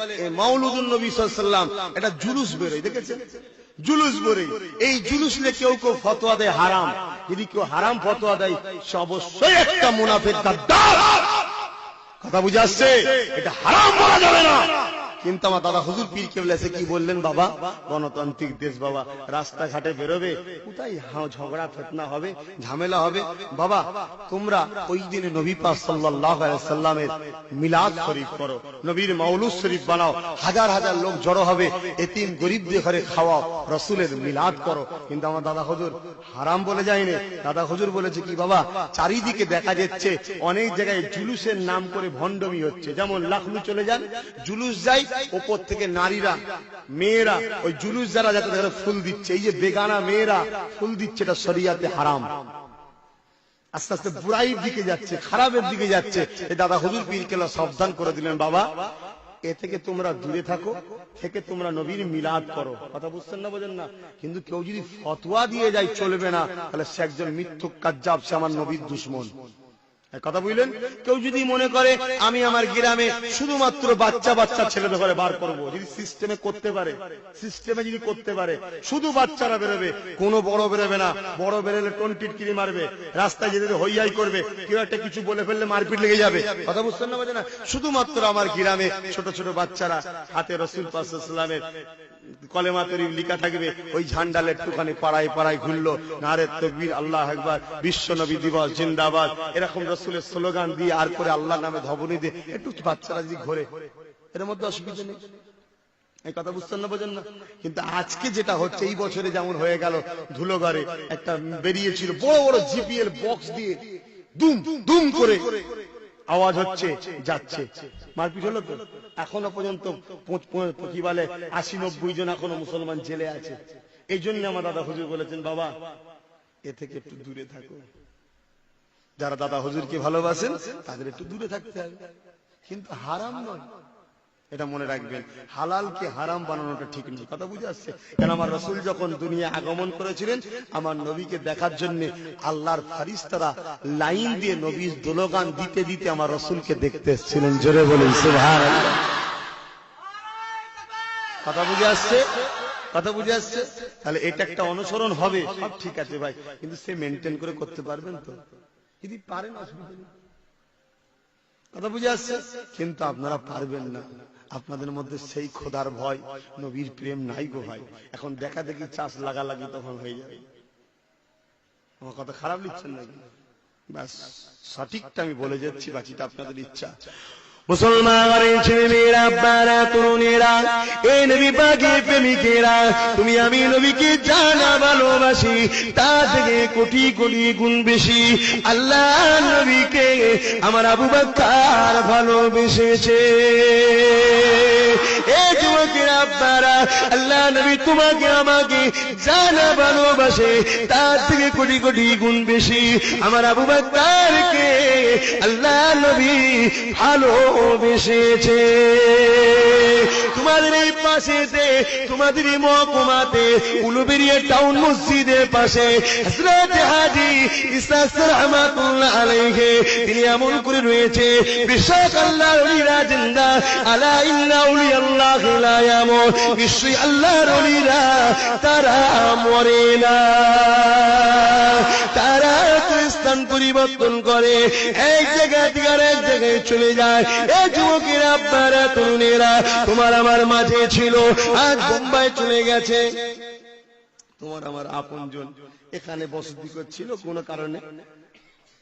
মাওলুদুন নবী সাল্লাল্লাহু আলাইহি ওয়াসাল্লাম, এটা জুলুস বেরোয়, দেখেছেন? জুলুস বেরোয়। এই জুলুস নিয়ে কেউ কেউ ফতোয়া দেয় হারাম। যদি কেউ হারাম ফতোয়া দেয়, সে অবশ্যই একটা মুনাফিক গাদ্দার। কথা বুঝে আসছে? এটা হারাম বলা যাবে না। কিন্তু আমার দাদা হুজুর পীর কেবলা এসে কি বললেন? বাবা গণতান্ত্রিক দেশ, বাবা রাস্তাঘাটে বেরোবে, কোথায় ঝগড়া ফিতনা হবে, ঝামেলা হবে। বাবা তোমরা ওই দিনে নবী পাক সাল্লাল্লাহু আলাইহি ওয়াসাল্লামের মিলাদ শরীফ করো, নবীর মাওলুদ শরীফ বানাও, হাজার হাজার লোক জড়ো হবে, এতিম গরিবদের ঘরে খাওয়াও, রাসূলের মিলাদ করো। কিন্তু আমার দাদা হুজুর হারাম বলে যায়নি। দাদা হুজুর বলেছে কি? বাবা চারিদিকে দেখা যাচ্ছে অনেক জায়গায় জুলুসের নাম করে ভণ্ডমি হচ্ছে। যেমন লাখলু চলে যান, জুলুস যায়, উপর থেকে নারীরা মেয়েরা ওই জুলুস যারা যাতে ফুল দিচ্ছে, এই যে বেগানা মেয়েরা ফুল দিচ্ছে, এটা শরিয়াতে হারাম। আস্তে আস্তে বুড়াইয়ের দিকে যাচ্ছে, খারাপের দিকে যাচ্ছে। এই দাদা হুজুর পীর কেবলা সাবধান করে দিলেন, বাবা এ থেকে তোমরা দূরে থাকো, থেকে তোমরা নবীর মিলাদ করো। কথা বুঝছেন না, বোঝেন না? কিন্তু কেউ যদি ফতোয়া দিয়ে যায় চলবে না, তাহলে সে একজন মিথ্যুক কাজ্জাব, সে আমার নবীর দুশমন। কথা বুঝলেন? কেউ যদি মনে করে আমি আমার গ্রামে শুধুমাত্র বাচ্চা বাচ্চা ছেলেদের ঘরে বার করব, যদি সিস্টেমে করতে পারে, সিস্টেমে যদি করতে পারে, শুধু বাচ্চারা বেরোবে, কোনো বড় বেরোবে না। বড় বেরোলে টোনটিটকিরি মারবে, রাস্তায় যেতে হইয়াই করবে, কেউ একটা কিছু বলে ফেললে মারপিট লেগে যাবে। কথা বুঝছেন না, বোঝেন না? শুধুমাত্র আমার গ্রামে ছোট ছোট বাচ্চারা হাতে রাসূল পাক সাল্লাল্লাহু আলাইহি ওয়াসাল্লামের কলেমা তরিব লিখা থাকবে, ওই ঝান্ডালে একটুখানি পাড়ায় পাড়ায় ঘুরলো, নারে তাকবীর, আল্লাহু আকবার, বিশ্ব নবী দিবস জিন্দাবাদ, এরকম রাসূলের স্লোগান দিয়ে আর করে আল্লাহর নামে ধবনি দিয়ে একটু বাচ্চারা যদি ঘোরে, এর মধ্যে অসুবিধা নেই। এই কথা বুঝছেন না, বোঝেন না? কিন্তু আজকে যেটা হচ্ছে, এই বছরে যেমন হয়ে গেল, ধুলোগড়ে একটা বেরিয়েছিল বড় বড় জিপিএল বক্স দিয়ে দুম দুম করে আওয়াজ হচ্ছে, যাচ্ছে, মারপিট হলো তো। এখনো পর্যন্ত কি বলে ৮০-৯০ জন এখনো মুসলমান জেলে আছে। এই জন্য আমার দাদা হুজুর বলেছেন, বাবা এ থেকে একটু দূরে থাকো। যারা দাদা হুজুরকে ভালোবাসেন তাদের একটু দূরে থাকতে হবে, কিন্তু হারাম নয়, এটা মনে রাখবেন। হালালকে হারাম বানানোটা ঠিক নয়। কথা বুঝে আসছে? কেন আমার রাসূল যখন দুনিয়া আগমন করেছিলেন, আমার নবীকে দেখার জন্য আল্লাহর ফেরেশতারা লাইন দিয়ে নবীর দোলগান দিতে দিতে আমার রাসূলকে দেখতে এসেছিলেন। জোরে বলেন সুবহানাল্লাহ। কথা বুঝে আসছে? কথা বুঝে আসছে? তাহলে এটা একটা অনুসরণ হবে, সব ঠিক আছে ভাই, কিন্তু সে মেনটেন করে করতে পারবেন তো? যদি পারেন অসুবিধা নেই। কথা বুঝে আসছে? কিন্তু আপনারা পারবেন না। আপনাদের মধ্যে সেই খোদার ভয়, নবীর প্রেম নাই গো ভাই। এখন দেখা দেখি চাষ লাগালাগি তখন হয়ে যাবে। আমার কথা খারাপ লিখছেন নাকি? ব্যাস সঠিকটা আমি বলে যাচ্ছি, বাকিটা আপনাদের ইচ্ছা। মুসলমানের ছেলেমেয়েরা, আব্বারা, তরুণেরা, এই নবী পাকের প্রেমিকেরা, তুমি আমি নবীকে জানা ভালোবাসি, তা থেকে কোটি কোটি গুণ বেশি আল্লাহ নবীকে আমার আবু বকর ভালোবেসেছে। এই যুবকের আব্বারা, আল্লাহ নবী তোমাকে আমাকে জানা ভালোবাসে, তার থেকে কোটি কোটি গুণ বেশি আমার আবু বকরকে আল্লাহ নবী ভালোবেসেছে। তোমাদের এই পাশেতে, তোমাদের এই মহকুমাতে উলুবেড়িয়া টাউন মসজিদের পাশে হযরত হাজী ইসহাক রাহমাতুল্লাহ আলাইহি তিনি এমন করে রয়েছে, বিশ্বাস আল্লাহর ওলিরা জিন্দা, আলা ইন্না আউলিয়াল্লাহি লা ইয়ামুত, নিশ্চয়ই আল্লাহর ওলিরা তারা মরে না, তারা স্থান পরিবর্তন করে, এক জায়গা থেকে আরেক জায়গায় চলে যায়। এই যুবকের আব্বারা, তরুণেরা, তোমার আমার মাঝে ছিল, আজ বোম্বাই চলে গেছে। তোমার আমার আপনজন এখানে বসতি করছিল, কোনো কারণে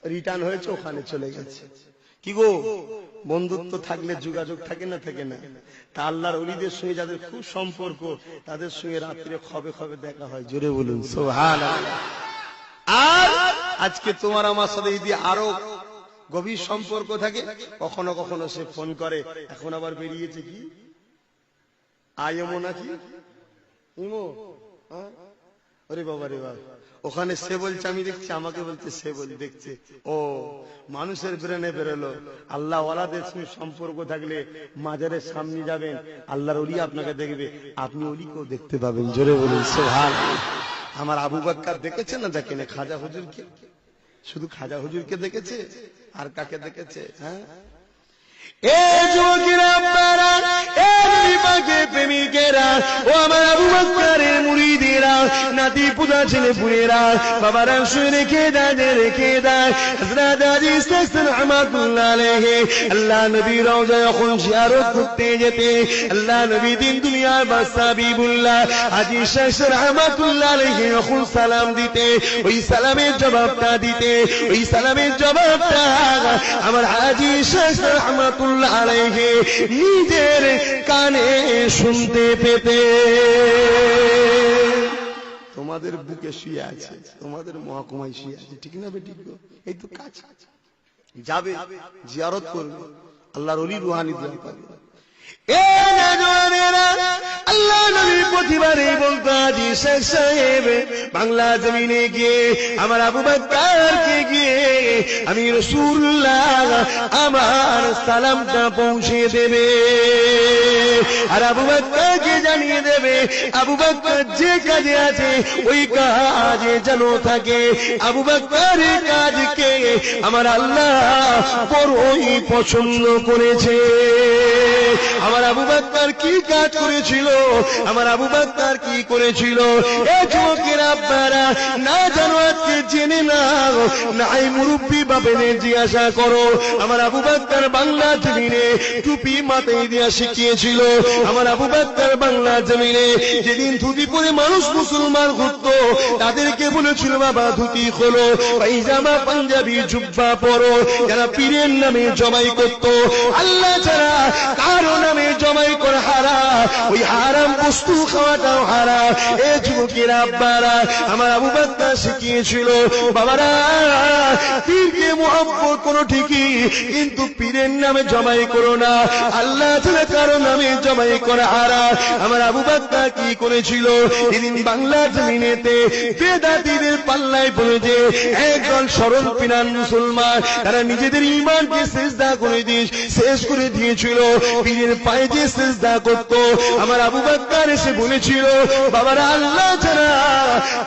রিটার্ন হয়েছে, ওখানে চলে গেছে। কি গো, বন্ধুত্ব থাকলে যোগাযোগ থাকে না, থাকে না? তা আল্লাহর ওলিদের সঙ্গে যাদের খুব সম্পর্ক, তাদের সঙ্গে রাত্রে খবে খবে দেখা হয়। জোরে বলুন সুবহানাল্লাহ। আর আজকে তোমার আমার সাথে যদি আরো গভীর সম্পর্ক থাকে, কখনো কখনো সে ফোন করে, এখন আবার বেরিয়েছে কি আইএমও নাকি ইমো, ওরে বাবা রে বাবা, ওখানে সে বলছে আমি দেখছি, আমাকে বলছে সে দেখছে। ও মানুষের ব্রেনে বেরোলো। আল্লাহ ওয়ালাদের সঙ্গে সম্পর্ক থাকলে মাজারের সামনে যাবেন, আল্লাহর ওলি আপনাকে দেখবে, আপনি ওলিকেও দেখতে পাবেন। জোরে বলুন সুবহানাল্লাহ। আমার আবু বকর দেখেছে না দেখেন? খাজা হুজুরকে, শুধু খাজা হুজুরকে দেখেছে, আর কাকে দেখেছে? হ্যাঁ, এই যুবকেরা, আপনারা, এই নবী পাকের প্রেমিকেরা, ও আমার আবু বকরের মুরিদেরা, নাতি পুতা ছেলে পুরেরা, বাবারা শুয়ে রেখে দেয়, রেখে দেয় হযরত হাজী ইসহাক রাহমাতুল্লাহ আলাইহি আল্লাহ নবী রওজায় যখন জিয়ারত করতে যেতে, আল্লাহ নবী দিন দুনিয়ার বাদশা হাবিবুল্লাহ হাজী ইসহাক রাহমাতুল্লাহ আলাইহি যখন সালাম দিতে, ওই সালামের জবাবটা দিতে, ওই সালামের জবাবটা আমার হাজী ইসহাক রাহমাতুল্লাহ আলাইহি নিজের কানে শুনতে পেতে। তোমাদের বুকে শুয়ে আছে, তোমাদের মহকুমায় শুয়ে আছে, ঠিক না বেটি? এই তো কাজ, যাবে জিয়ারত করবে, আল্লাহর ওলি রুহানি দোয়া পাবে। আল্লাহ নবী প্রতিবারে বলতো, হাজী ইসহাক সাহেব বাংলা জমিনে গিয়ে আমার আবু বকরকে গিয়ে আমি রাসূলুল্লাহ আমার সালামটা পৌঁছে দেবে, আর আবু বকরকে জানিয়ে দেবে আবু বকর যে কাজে আছে ওই কাজে যেন থাকে। আবু বকরের কাজকে আমার আল্লাহ বড়ই পছন্দ করেছে। আমার আবু বকর কি কাজ করেছিল, আমার আবু বকর কি করেছিল? এই যুবকের আব্বারা, না জানো আজকে জেনে নাও, নাই মুরব্বী বাপেনে জিজ্ঞাসা করো। আমার আবু বকর বাংলা জমিনে টুপি মাথায় দিয়া শিখিয়েছিল। আমার আবু বকর বাংলা জমিনে যেদিন ধুতি পরে মানুষ মুসলমান ঘুরতো, তাদেরকে বলেছিল বাবা ধুতি খোলো, পায়জামা পাঞ্জাবি জুব্বা পরো। যারা পীরের নামে জমাই করত, আল্লাহ ছাড়া কারো নামে জমাই করে হারাম, ওই হারাম বস্তু খাওয়াটাও হারাম। এই যুবকের আব্বারা, আমার আবু বকর শিখিয়েছিল বাবারা, পীরকে মুহাব্বত করো ঠিকই, কিন্তু পীরের নামে জমাই করো না, আল্লাহ ছাড়া কারো নামে জমাই করে হারাম। আমার আবু বকর কি করেছিল? এদিন বাংলা জমিনেতে বেদাতীদের পাল্লায় পড়ে যে একদল সরল পিনান মুসলমান, তারা নিজেদের ঈমানকে সিজদা করে শেষ করে দিয়েছিল, পীরের পায়ে যে সিজদা করত। আমার আবু বকর এসে বলেছিল বাবারা, আল্লাহ ছাড়া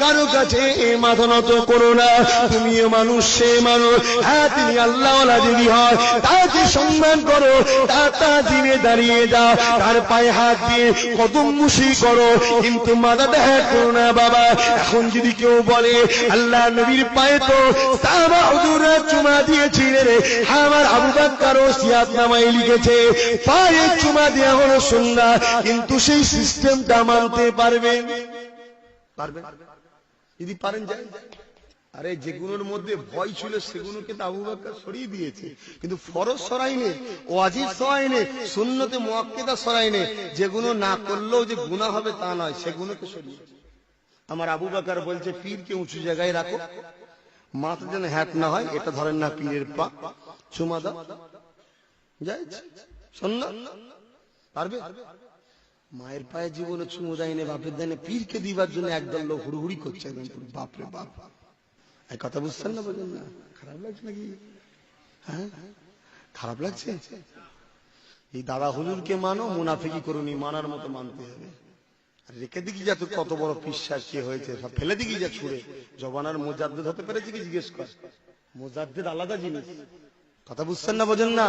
কারো কাছে মাথা নত করো না, তুমিও মানুষ সে মানুষ। হ্যাঁ, তিনি আল্লাহওয়ালা যদি হয় তাকে সম্মান করো, তার তাজিমে দাঁড়িয়ে যাও, তার পায়ে হাত দিয়ে কদম মুশি করো, কিন্তু মাথা দেখা করো না বাবা। এখন যদি কেউ বলে আল্লাহ নবীর পায়ে তো সাহাবা হুজুররা চুমা দিয়েছিলেন, আমার আবু বকর ওসিয়াত নামায় লিখেছে পায়ে চুমা দেওয়া হলো সুন্নাত, কিন্তু সেই সিস্টেমটা মানতে পারবেন? পারবেন? যদি পারেন যান, আরে যেগুলোর মধ্যে ভয় ছিল সেগুলোকে তো আবু বকর সরিয়ে দিয়েছে, কিন্তু ফরজ সরাইনে, ওয়াজিব সরাইনে, সুন্নতে মুআক্কাদা সরাইনে। যেগুলো না করলেও যে গুনাহ হবে তা নয়, সেগুলোকে সরিয়ে। আমার আবু বকর বলছে পীরকে উঁচু জায়গায় রাখো, মাথা যেন হ্যাট না হয়, এটা ধরেন না পীরের পা, চুমা দাও, জায়েজ সুন্নাত। পারবে? মায়ের পায়ে জীবনে চুমু দেয়নি, বাপের দেয়নি, পীরকে দিবার জন্য একদল লোক হুড়হুড়ি করছে একদম পুরো, বাপরে বাপ। এই কথা বুঝছেন না? বলেন না, খারাপ লাগছে নাকি? হ্যাঁ খারাপ লাগছে? এই দাদা হুজুরকে মানো, মুনাফিকি করুনি, মানার মতো মানতে হবে। রেখে দিকি যা তোর কত বড় পিসার কে হয়েছে, সব ফেলে দিকি যা ছুড়ে। জবানার মুজাদ্দিদ হতে পেরেছে কি জিজ্ঞেস কর, মুজাদ্দিদ আলাদা জিনিস। কথা বুঝছেন না? বোঝেন না?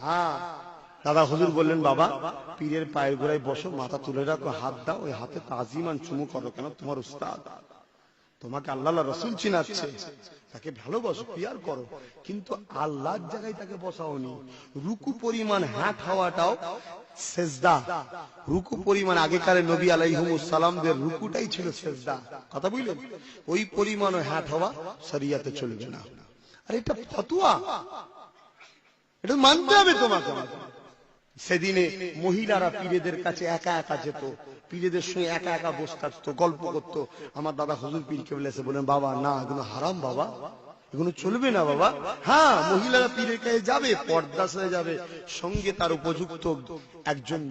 হ্যাঁ। দাদা হুজুর বললেন বাবা পীরের পায়ের গোড়ায় বসো, মাথা তুলে রাখো, হাত দাও, ওই হাতে তাজিমান চুমু করো, কেন তোমার উস্তাদ, তোমাকে আল্লাহ রাসূল চিনাচ্ছে, তাকে ভালোবাসো, পিয়ার করো, কিন্তু আল্লাহর জায়গায় তাকে বসাওনি। রুকু পরিমাণ হাত হওয়াটাও সেজদা, রুকু পরিমাণ আগেকার নবী আলাইহিমুস সালামদের রুকুটাই ছিল সেজদা। কথা বুঝলেন? ওই পরিমাণ হাত হওয়া শরীয়তে চলবে না। আর এটা ফতোয়া, এটা মানতে হবে তোমাকে। সেদিনে মহিলারা পীরেদের কাছে একা একা যেত, পীরেদের সঙ্গে একা একা বসে থাকতো, গল্প করতো। আমার দাদা হুজুর পীরকে বলেছে, বলেন বাবা না, এগুলো হারাম বাবা, এগুলো চলবে না বাবা। হ্যাঁ, মহিলারা পীরের কাছে যাবে, পর্দা সেরে যাবে, সঙ্গে তার উপযুক্ত একজন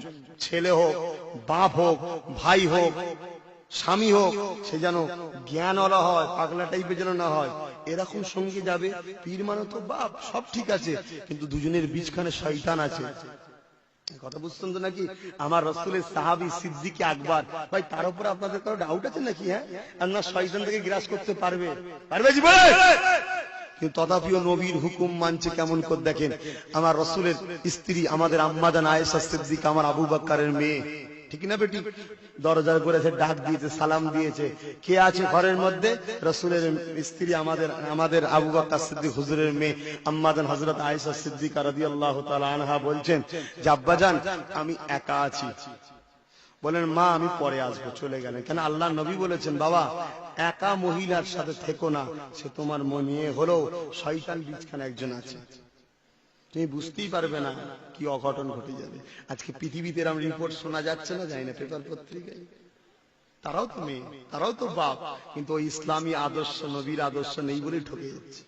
ছেলে হোক, বাপ হোক, ভাই হোক, স্বামী হোক, সে যেন জ্ঞানওয়ালা হয়, পাগলা টাইপের যেন না হয়, এরকম সঙ্গে যাবে। পীর মানে তো বাপ, সব ঠিক আছে, কিন্তু দুজনের বীজখানে শয়তান আছে। কথা বুঝছেন তো নাকি? আমার রাসূলের সাহাবী সিদ্দিক আকবর, ভাই তার উপরে আপনাদের কারো ডাউট আছে নাকি? হ্যাঁ, আল্লাহ শয়তান থেকে গ্রাস করতে পারবে? পারবে জীবনে? কিন্তু তথাপিও নবীর হুকুম মানছে কেমন করে দেখেন। আমার রাসূলের স্ত্রী, আমাদের আম্মা জান আয়েশা সিদ্দিকা, আমার আবু বকরের মেয়ে, ঠিক না বেটি? দরজার করেছে, ডাক দিয়েছে, সালাম দিয়েছে, কে আছে ঘরের মধ্যে? রাসূলের স্ত্রী, আমাদের আবু বকর সিদ্দিক হুজুরের মেয়ে আম্মা জান হযরত আয়েশা সিদ্দিকা রাদিয়াল্লাহু তাআলা আনহা বলছেন যে আব্বাজান আমি একা আছি। বলেন মা আমি পরে আসবো, চলে গেলেন। কেন? আল্লাহ নবী বলেছেন বাবা একা মহিলার সাথে থেকো না, সে তোমার মনে হলো শয়তান বীজখানে একজন আছে, তুমি বুঝতেই পারবে না কি অঘটন ঘটে যাবে। আজকে পৃথিবীতে এরকম রিপোর্ট শোনা যাচ্ছে না, যায় না পেপার পত্রিকায়? তারাও তো মেয়ে, তারাও তো বাপ, কিন্তু ওই ইসলামী আদর্শ, নবীর আদর্শ নেই বলে ঠকে যাচ্ছে।